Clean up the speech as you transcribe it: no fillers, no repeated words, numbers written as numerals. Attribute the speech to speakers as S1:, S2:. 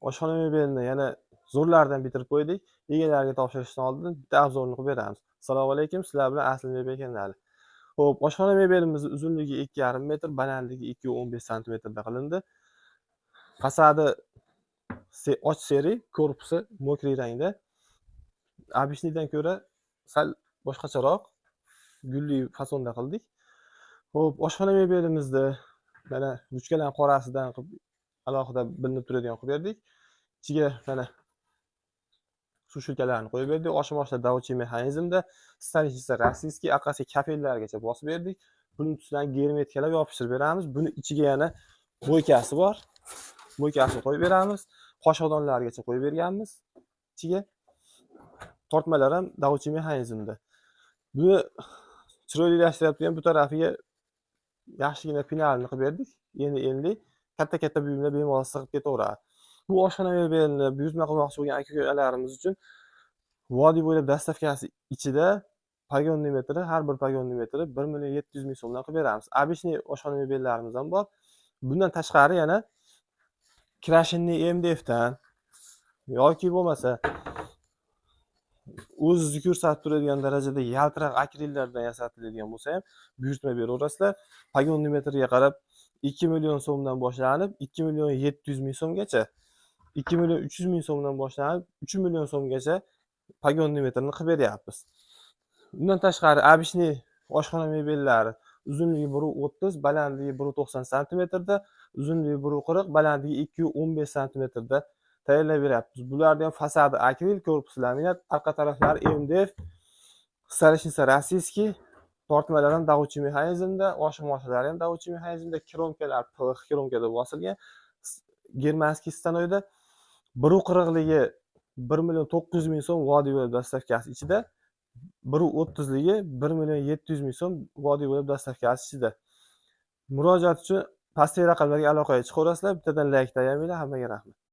S1: oshxona mebelini yana zo'rlardan bitirib qo'ydik. Egalariga topshirishdan oldin bitta obzorni qilib beramiz. Assalomu alaykum, sizlar bilan Asl Mebel kanali. Xo'p, oshxona mebelimiz uzunligi 2,5 metr, balandligi 2,15 santimetrda qilindi. Fasadi och seri, korpusi mokriy rangda. Обычныйdan ko'ra sal boshqacharoq gulli fasonda qildik. Xo'p, oshxona mebelimizni mana ruchkalarning qorasidan qilib alohida bilinib turadigan qilib berdik. Ichiga mana sushilkalarni qo'yib berdik. Oshmoshlar davchi mexanizmda, stanishiy rossiyskiy orqasiga kapellargacha bosib berdik. Buning ustidan germetikalar yopishtirib beramiz. Buni ichiga yana bo'ykasi bor. Bo'ykasini qo'yib beramiz. Qoshiqdonlargacha qo'yib berganmiz. Ichiga tortmalar ham davchi mexanizmda. Buni chiroylilashtirib bu tarafiga yaxshigina pinalni qilib berdik. Endi katta buyumlar bemalol sig'ib ketaveradi. Bu oshxona mebelini buyurtma qilmoqchi bo'lgan aka-ukalarimiz uchun vodiy bo'ylab dastavkasi ichida pagon metri, har bir pagon metri 1,700,000 so'mdan qilib beramiz. Обычный oshxona mebellarimiz ham bor. Bundan tashqari yana Krashinniy MDFdan yoki bo'lmasa o'zingizni ko'rsatib turadigan darajada yaltiroq akrillardan yasatiladigan bo'lsa ham buyurtma beraverasizlar. Pagon metriga qarab 2 million so'mdan boshlanib 2,700,000 so'mgacha, 2,300,000 so'mdan boshlanib 3 million so'mgacha pagon metrini qilib beryapmiz. Bundan tashqari обычный oshxona mebellari uzunligi 1,30, balandligi 1,90 santimetrda, uzunligi 1,40, balandligi 2,15 santimetrda tayyorlab beryapmiz. Bularning ham fasadi akril, korpusi laminat, orqa taraflari MDF, stanishiy rossiyskiy, tortmalar ham davchi mexanizmda, oshmoshlar ham davchi mexanizmda, kromkalar PVX kromkada bosilgan. Germanskiy stanoyda 1,40ligi 1,900,000 so'm vodiy bo'lib dastavkasi ichida, 1,30ligi 1,700,000 so'm vodiy bo'lib dastavkasi ichida. Murojaat uchun pastdagi raqamlarga aloqaga chiqaverasizlar. Bittadan like tayyorlaymiz. Hammaga rahmat.